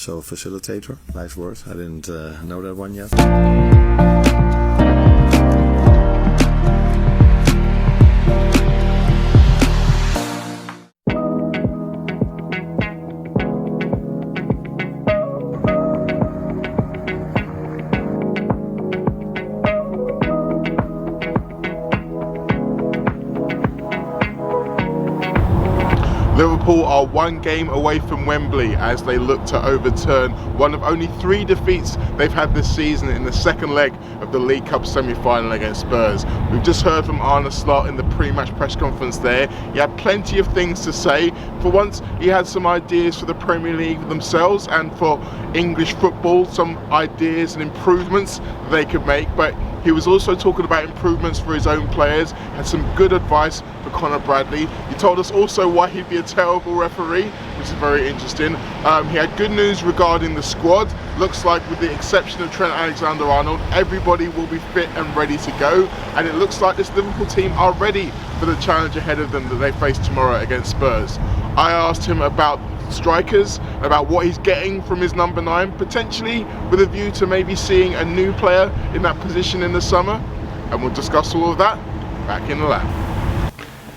also facilitator. Nice word. I didn't know that one yet. Liverpool are one game away from Wembley as they look to overturn one of only 3 defeats they've had this season in the second leg of the League Cup semi-final against Spurs. We've just heard from Arne Slot in the pre-match press conference there. He had plenty of things to say. For once, he had some ideas for the Premier League themselves and for English football, some ideas and improvements they could make, but he was also talking about improvements for his own players, had some good advice for Conor Bradley. He told us also why he'd be a terrible referee, which is very interesting. He had good news regarding the squad. Looks like with the exception of Trent Alexander-Arnold, everybody will be fit and ready to go. And it looks like this Liverpool team are ready for the challenge ahead of them that they face tomorrow against Spurs. I asked him about strikers, about what he's getting from his number 9, potentially with a view to maybe seeing a new player in that position in the summer, and we'll discuss all of that back in the lab.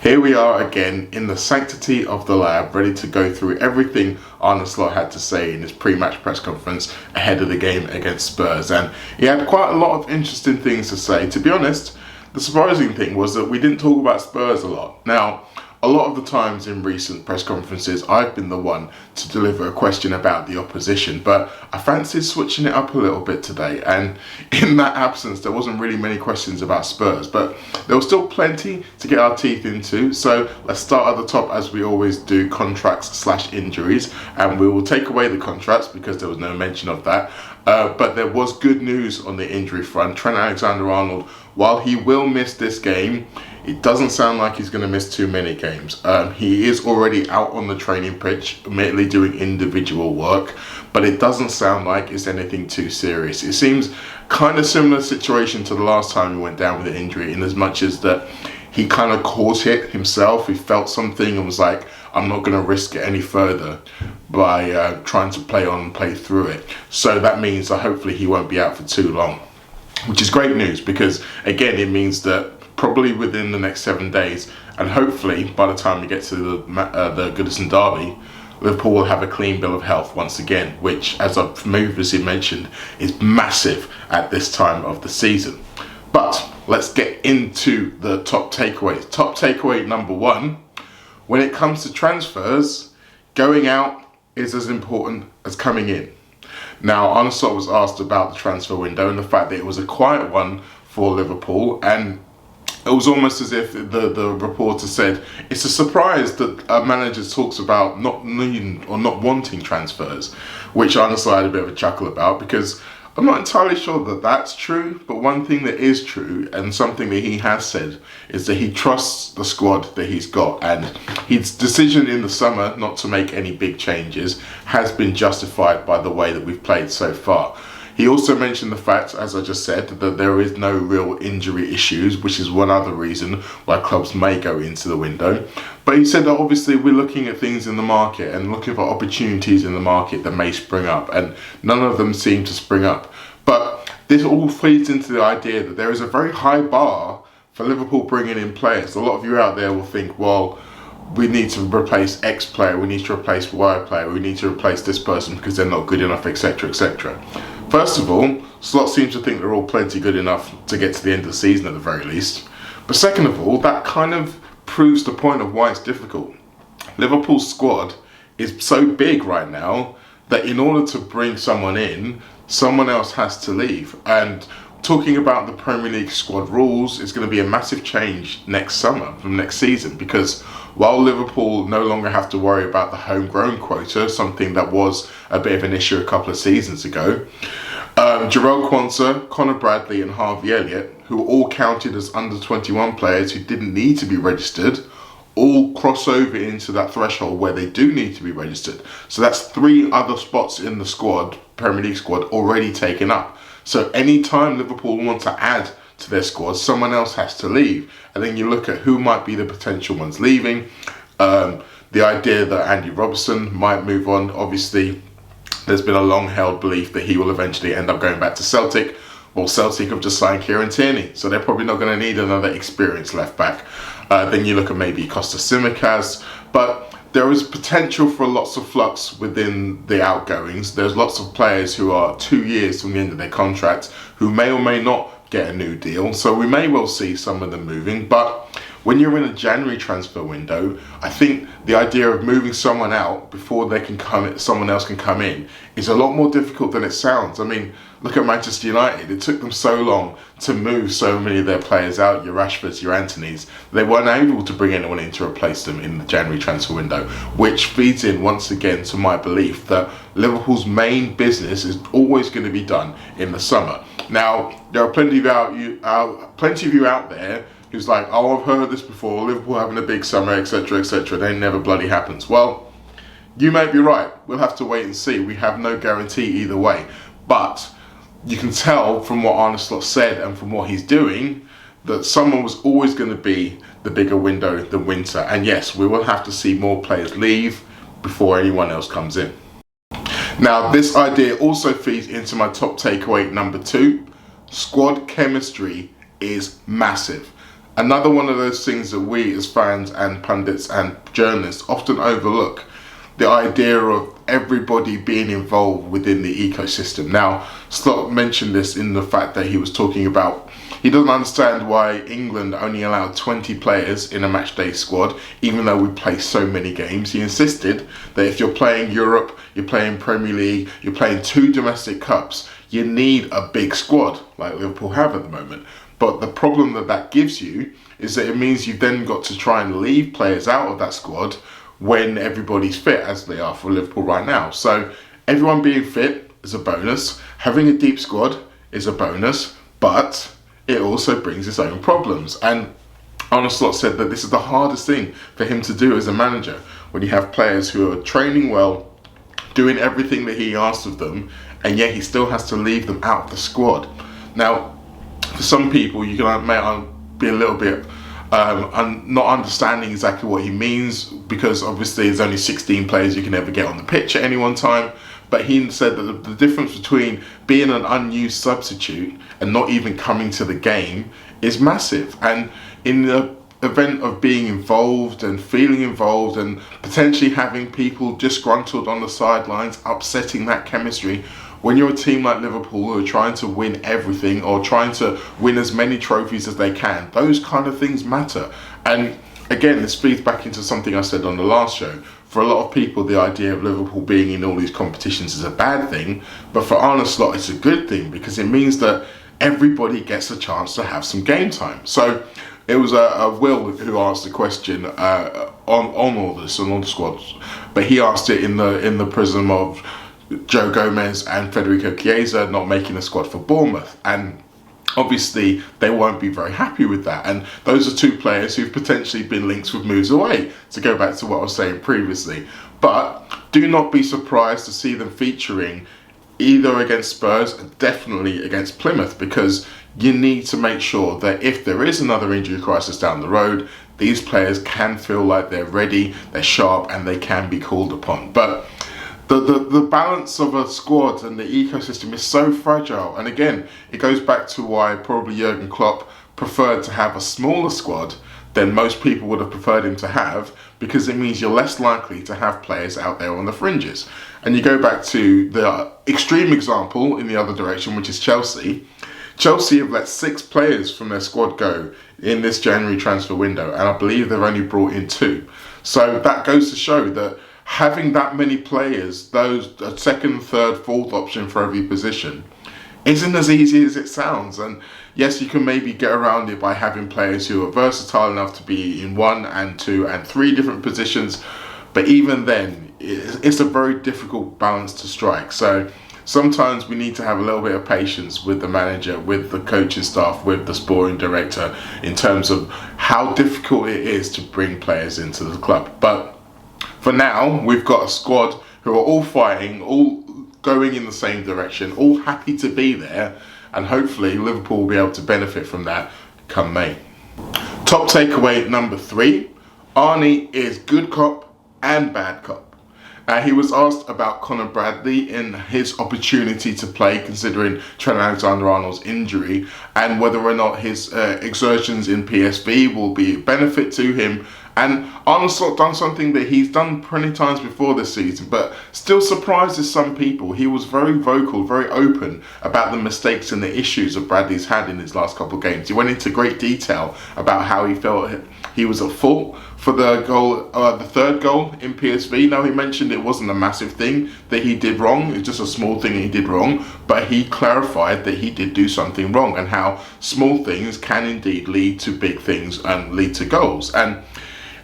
Here we are again in the sanctity of the lab, ready to go through everything Arne Slot had to say in his pre-match press conference ahead of the game against Spurs, and he had quite a lot of interesting things to say. To be honest, the surprising thing was that we didn't talk about Spurs a lot. Now, a lot of the times in recent press conferences, I've been the one to deliver a question about the opposition, but I fancied switching it up a little bit today, and in that absence, there wasn't really many questions about Spurs, but there was still plenty to get our teeth into. So let's start at the top, as we always do, contracts/injuries, and we will take away the contracts because there was no mention of that. But there was good news on the injury front. Trent Alexander-Arnold, while he will miss this game, it doesn't sound like he's going to miss too many games. He is already out on the training pitch, admittedly doing individual work, but it doesn't sound like it's anything too serious. It seems kind of similar situation to the last time he went down with an injury, in as much as that he kind of caused it himself. He felt something and was like, I'm not going to risk it any further by trying to play on and play through it. So that means that hopefully he won't be out for too long, which is great news, because again, it means that probably within the next 7 days, and hopefully by the time we get to the Goodison Derby, Liverpool will have a clean bill of health once again, which, as I've previously mentioned, is massive at this time of the season. But let's get into the top takeaways. Top takeaway number 1, when it comes to transfers, going out is as important as coming in. Now, Arne Slot was asked about the transfer window and the fact that it was a quiet one for Liverpool, and it was almost as if the reporter said it's a surprise that a manager talks about not needing or not wanting transfers, which Arne Slot had a bit of a chuckle about, because I'm not entirely sure that that's true, but one thing that is true, and something that he has said, is that he trusts the squad that he's got, and his decision in the summer not to make any big changes has been justified by the way that we've played so far. He also mentioned the fact, as I just said, that there is no real injury issues, which is one other reason why clubs may go into the window. But he said that obviously we're looking at things in the market and looking for opportunities in the market that may spring up, and none of them seem to spring up. But this all feeds into the idea that there is a very high bar for Liverpool bringing in players. A lot of you out there will think, well, we need to replace X player, we need to replace Y player, we need to replace this person because they're not good enough, etc, etc. First of all, Slot seems to think they're all plenty good enough to get to the end of the season at the very least. But second of all, that kind of proves the point of why it's difficult. Liverpool's squad is so big right now that in order to bring someone in, someone else has to leave. And talking about the Premier League squad rules is going to be a massive change next summer, from next season, because while Liverpool no longer have to worry about the homegrown quota, something that was a bit of an issue a couple of seasons ago, Jarrell Quansah, Conor Bradley and Harvey Elliott, who were all counted as under 21 players who didn't need to be registered, all cross over into that threshold where they do need to be registered. So that's 3 other spots in the squad, Premier League squad, already taken up. So anytime Liverpool want to add to their squad, someone else has to leave. And then you look at who might be the potential ones leaving. The idea that Andy Robertson might move on, obviously there's been a long-held belief that he will eventually end up going back to Celtic. Well, Celtic have just signed Kieran Tierney, so they're probably not going to need another experienced left-back. Then you look at maybe Costa Simicas, but there is potential for lots of flux within the outgoings. There's lots of players who are 2 years from the end of their contract who may or may not get a new deal, so we may well see some of them moving. But when you're in a January transfer window, I think the idea of moving someone out before they can someone else can come in is a lot more difficult than it sounds. I mean, look at Manchester United. It took them so long to move so many of their players out, your Rashfords, your Antonys. They weren't able to bring anyone in to replace them in the January transfer window, which feeds in once again to my belief that Liverpool's main business is always going to be done in the summer. Now, there are plenty of you out there who's like, oh, I've heard this before, Liverpool having a big summer, etc., etc. Then never bloody happens. Well, you may be right. We'll have to wait and see. We have no guarantee either way. But you can tell from what Arne Slot said and from what he's doing that summer was always going to be the bigger window than winter. And yes, we will have to see more players leave before anyone else comes in. Now, this idea also feeds into my top takeaway number 2. Squad chemistry is massive. Another one of those things that we as fans and pundits and journalists often overlook. The idea of everybody being involved within the ecosystem. Now, Slot mentioned this in the fact that he was talking about he doesn't understand why England only allowed 20 players in a matchday squad, even though we play so many games. He insisted that if you're playing Europe, you're playing Premier League, you're playing 2 domestic cups, you need a big squad like Liverpool have at the moment. But the problem that gives you is that it means you've then got to try and leave players out of that squad when everybody's fit, as they are for Liverpool right now. So everyone being fit is a bonus. Having a deep squad is a bonus, but it also brings its own problems. And Arne Slot said that this is the hardest thing for him to do as a manager, when you have players who are training well, doing everything that he asks of them, and yet he still has to leave them out of the squad. Now, for some people, you may be a little bit not understanding exactly what he means, because obviously there's only 16 players you can ever get on the pitch at any one time. But he said that the difference between being an unused substitute and not even coming to the game is massive. And in the event of being involved and feeling involved and potentially having people disgruntled on the sidelines, upsetting that chemistry, when you're a team like Liverpool who are trying to win everything or trying to win as many trophies as they can, those kind of things matter. And again, this feeds back into something I said on the last show. For a lot of people, the idea of Liverpool being in all these competitions is a bad thing, but for Arne Slot, it's a good thing, because it means that everybody gets a chance to have some game time. So it was Will who asked the question on all this and on the squads, but he asked it in the prism of Joe Gomez and Federico Chiesa not making the squad for Bournemouth, and obviously they won't be very happy with that. And those are 2 players who've potentially been linked with moves away, to go back to what I was saying previously. But do not be surprised to see them featuring either against Spurs and definitely against Plymouth, because you need to make sure that if there is another injury crisis down the road, these players can feel like they're ready, they're sharp, and they can be called upon. But the balance of a squad and the ecosystem is so fragile. And again, it goes back to why probably Jurgen Klopp preferred to have a smaller squad than most people would have preferred him to have, because it means you're less likely to have players out there on the fringes. And you go back to the extreme example in the other direction, which is Chelsea. Chelsea have let 6 players from their squad go in this January transfer window, and I believe they've only brought in 2. So that goes to show that having that many players, those a second, third, fourth option for every position, isn't as easy as it sounds. And yes, you can maybe get around it by having players who are versatile enough to be in 1 and 2 and 3 different positions, but even then, it's a very difficult balance to strike. So sometimes we need to have a little bit of patience with the manager, with the coaching staff, with the sporting director, in terms of how difficult it is to bring players into the club. But for now, we've got a squad who are all fighting, all going in the same direction, all happy to be there, and hopefully Liverpool will be able to benefit from that come May. Top takeaway number 3, Arne is good cop and bad cop. He was asked about Conor Bradley and his opportunity to play, considering Trent Alexander-Arnold's injury, and whether or not his exertions in PSV will be a benefit to him. And Arne Slot done something that he's done plenty times before this season, but still surprises some people. He was very vocal, very open about the mistakes and the issues that Bradley's had in his last couple of games. He went into great detail about how he felt he was at fault for the goal, the third goal in PSV. Now, he mentioned it wasn't a massive thing that he did wrong. It's just a small thing that he did wrong, but he clarified that he did do something wrong and how small things can indeed lead to big things and lead to goals. And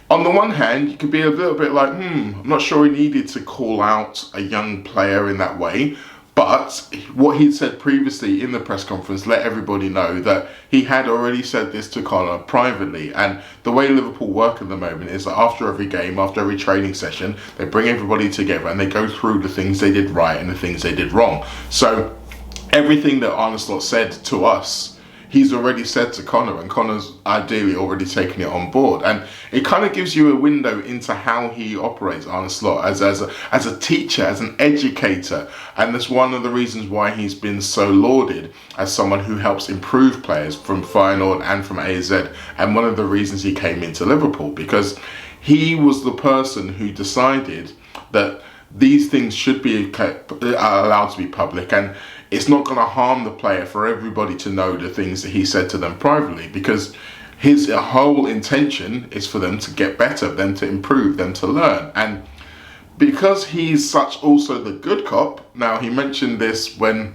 on the one hand, you could be a little bit like, I'm not sure he needed to call out a young player in that way. But what he'd said previously in the press conference let everybody know that he had already said this to Conor privately. And the way Liverpool work at the moment is that after every game, after every training session, they bring everybody together and they go through the things they did right and the things they did wrong. So everything that Arne Slot said to us, he's already said to Conor, and Conor's ideally already taken it on board. And it kind of gives you a window into how he operates, Arne Slot, as a teacher, as an educator. And that's one of the reasons why he's been so lauded as someone who helps improve players from Feyenoord and from AZ. And one of the reasons he came into Liverpool, because he was the person who decided that these things should be allowed to be public, and it's not going to harm the player for everybody to know the things that he said to them privately, because his whole intention is for them to get better, them to improve, them to learn. And because he's such also the good cop, now he mentioned this when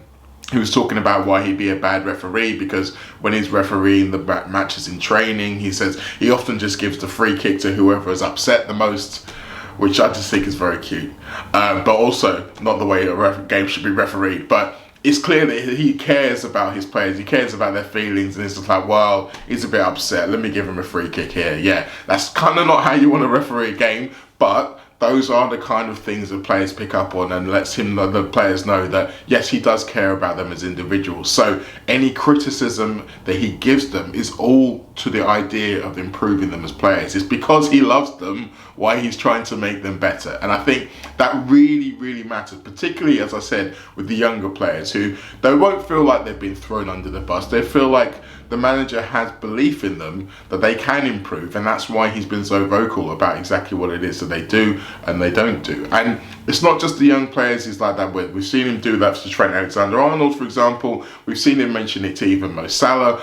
he was talking about why he'd be a bad referee, because when he's refereeing the matches in training, he says he often just gives the free kick to whoever is upset the most, which I just think is very cute. But also not the way a game should be refereed. But it's clear that he cares about his players, he cares about their feelings, and it's just like, well, he's a bit upset, let me give him a free kick here. Yeah, that's kind of not how you want to referee a game, but those are the kind of things that players pick up on, and lets the players know that, yes, he does care about them as individuals. So any criticism that he gives them is all to the idea of improving them as players. It's because he loves them why he's trying to make them better. And I think that really, really matters, particularly, as I said, with the younger players who they won't feel like they've been thrown under the bus. They feel like the manager has belief in them that they can improve, and that's why he's been so vocal about exactly what it is that they do and they don't do. And it's not just the young players he's like that with. We've seen him do that to Trent Alexander-Arnold, for example. We've seen him mention it to even Mo Salah.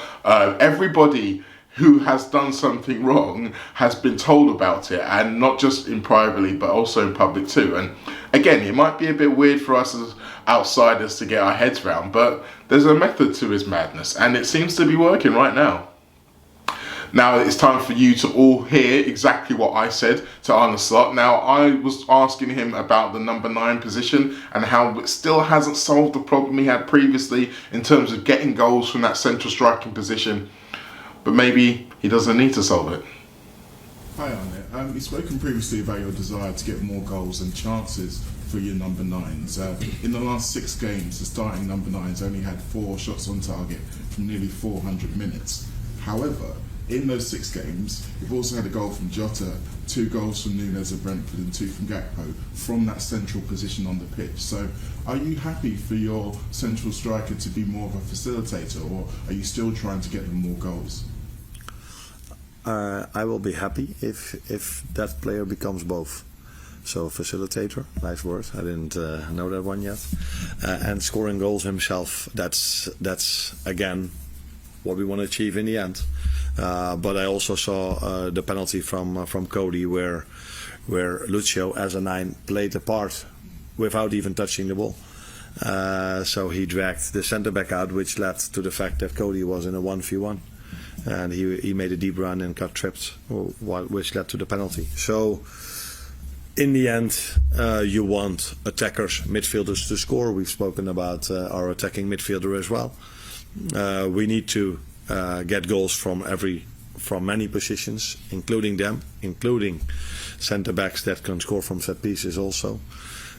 Everybody who has done something wrong has been told about it, and not just in privately but also in public too. And again, it might be a bit weird for us as outsiders to get our heads around, but there's a method to his madness, and it seems to be working right now. Now it's time for you to all hear exactly what I said to Arne Slot. Now, I was asking him about the number 9 position and how it still hasn't solved the problem he had previously in terms of getting goals from that central striking position. But maybe he doesn't need to solve it. Hi Arne, you've spoken previously about your desire to get more goals and chances for your number 9s. In the last 6 games, the starting number 9s only had 4 shots on target from nearly 400 minutes. However, in those 6 games, you've also had a goal from Jota, 2 goals from Nunes of Brentford and 2 from Gakpo from that central position on the pitch. So are you happy for your central striker to be more of a facilitator, or are you still trying to get them more goals? I will be happy if that player becomes both. So facilitator, nice word. I didn't know that one yet. And scoring goals himself. That's again what we want to achieve in the end. But I also saw the penalty from Cody where Lucio as a 9 played a part without even touching the ball. So he dragged the centre back out, which led to the fact that Cody was in a 1v1. And he made a deep run and got tripped, which led to the penalty. So in the end, you want attackers, midfielders to score. We've spoken about our attacking midfielder as well. We need to get goals from many positions, including centre backs that can score from set pieces also.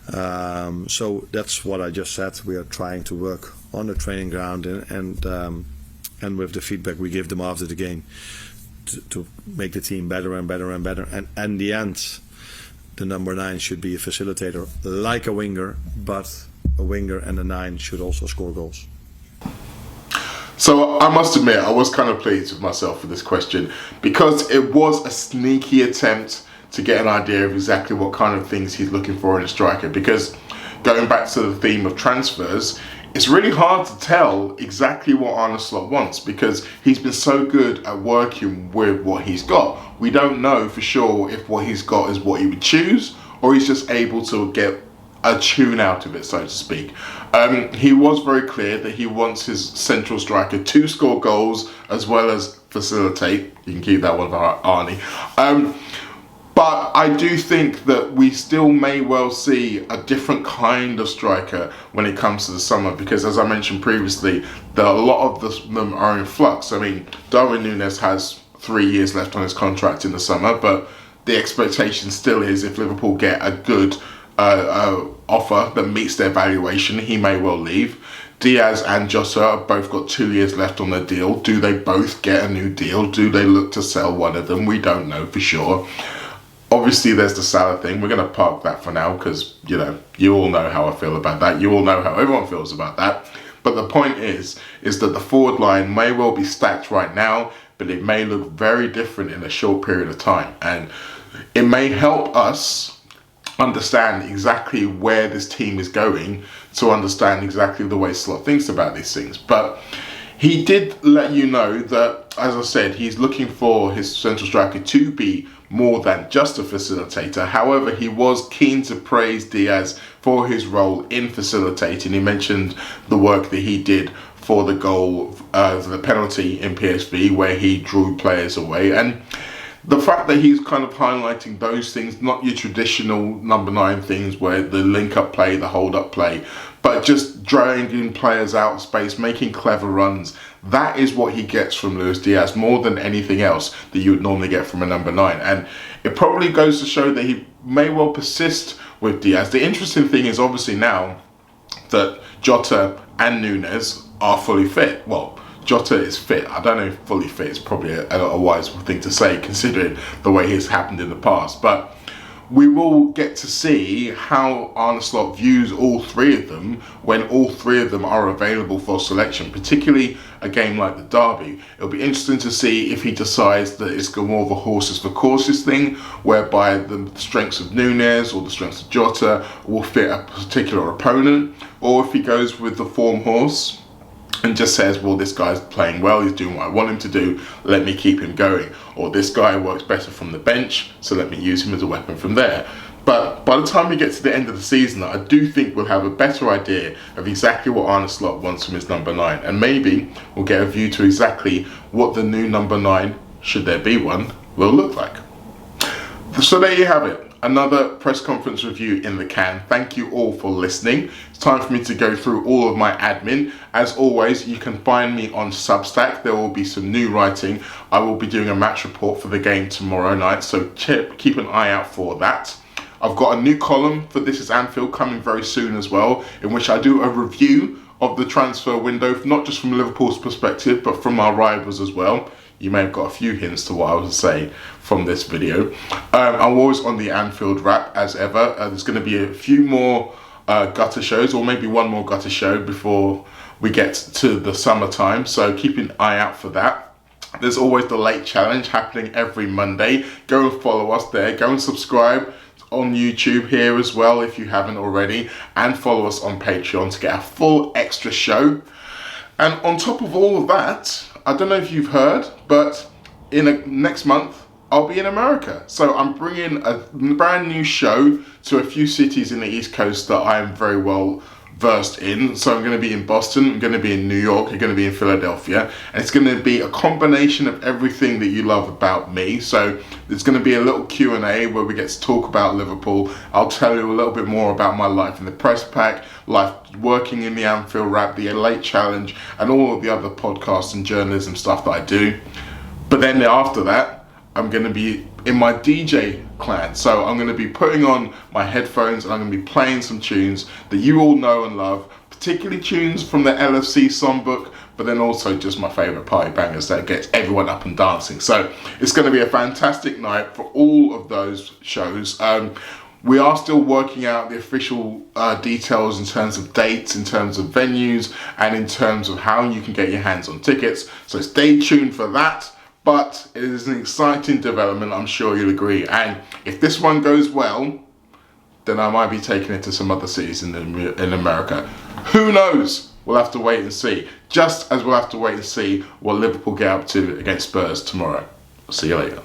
So that's what I just said. We are trying to work on the training ground and with the feedback we give them after the game to make the team better and better and better. And in the end, the number 9 should be a facilitator like a winger, but a winger and a 9 should also score goals. So I must admit, I was kind of pleased with myself for this question, because it was a sneaky attempt to get an idea of exactly what kind of things he's looking for in a striker. Because going back to the theme of transfers, it's really hard to tell exactly what Arne Slot wants, because he's been so good at working with what he's got. We don't know for sure if what he's got is what he would choose, or he's just able to get a tune out of it, so to speak. He was very clear that he wants his central striker to score goals as well as facilitate. You can keep that one for Arnie. But I do think that we still may well see a different kind of striker when it comes to the summer, because as I mentioned previously, a lot of them are in flux. I mean, Darwin Núñez has 3 years left on his contract in the summer, but the expectation still is if Liverpool get a good offer that meets their valuation, he may well leave. Diaz and Jota have both got 2 years left on their deal. Do they both get a new deal? Do they look to sell one of them? We don't know for sure. Obviously, there's the Salah thing. We're going to park that for now because, you know, you all know how I feel about that. You all know how everyone feels about that. But the point is that the forward line may well be stacked right now, but it may look very different in a short period of time. And it may help us understand exactly where this team is going, to understand exactly the way Slot thinks about these things. But he did let you know that, as I said, he's looking for his central striker to be more than just a facilitator. However, he was keen to praise Diaz for his role in facilitating. He mentioned the work that he did for the goal, the penalty in PSV, where he drew players away. And the fact that he's kind of highlighting those things, not your traditional number 9 things where the link-up play, the hold-up play, but just dragging players out of space, making clever runs, that is what he gets from Luis Diaz more than anything else that you would normally get from a number 9. And it probably goes to show that he may well persist with Diaz. The interesting thing is obviously now that Jota and Núñez are fully fit. Well, Jota is fit. I don't know if fully fit is probably a wise thing to say, considering the way it's happened in the past. But we will get to see how Arne Slot views all 3 of them when all 3 of them are available for selection, particularly a game like the Derby. It'll be interesting to see if he decides that it's more of a horses for courses thing, whereby the strengths of Núñez or the strengths of Jota will fit a particular opponent, or if he goes with the form horse and just says, well, this guy's playing well, he's doing what I want him to do, let me keep him going. Or this guy works better from the bench, so let me use him as a weapon from there. But by the time we get to the end of the season, I do think we'll have a better idea of exactly what Arne Slot wants from his number 9. And maybe we'll get a view to exactly what the new number 9, should there be one, will look like. So there you have it. Another press conference review in the can. Thank you all for listening. It's time for me to go through all of my admin. As always, you can find me on Substack. There will be some new writing. I will be doing a match report for the game tomorrow night, so keep an eye out for that. I've got a new column for This Is Anfield coming very soon as well, in which I do a review of the transfer window, not just from Liverpool's perspective, but from our rivals as well. You may have got a few hints to what I was saying from this video. I'm always on the Anfield wrap as ever. There's going to be a few more gutter shows, or maybe one more gutter show before we get to the summertime. So keep an eye out for that. There's always the late challenge happening every Monday. Go and follow us there. Go and subscribe on YouTube here as well if you haven't already. And follow us on Patreon to get a full extra show. And on top of all of that, I don't know if you've heard, but next month, I'll be in America. So I'm bringing a brand new show to a few cities in the East Coast that I am very well versed in. So I'm going to be in Boston, I'm going to be in New York, I'm going to be in Philadelphia. And it's going to be a combination of everything that you love about me. So there's going to be a little Q&A where we get to talk about Liverpool. I'll tell you a little bit more about my life in the press pack, life working in the Anfield Wrap, the late challenge, and all of the other podcasts and journalism stuff that I do. But then after that, I'm going to be in my DJ clan. So I'm going to be putting on my headphones and I'm going to be playing some tunes that you all know and love, particularly tunes from the LFC songbook, but then also just my favourite party bangers that gets everyone up and dancing. So it's going to be a fantastic night for all of those shows. We are still working out the official details in terms of dates, in terms of venues, and in terms of how you can get your hands on tickets. So stay tuned for that. But it is an exciting development, I'm sure you'll agree. And if this one goes well, then I might be taking it to some other cities in America. Who knows? We'll have to wait and see. Just as we'll have to wait and see what Liverpool get up to against Spurs tomorrow. See you later.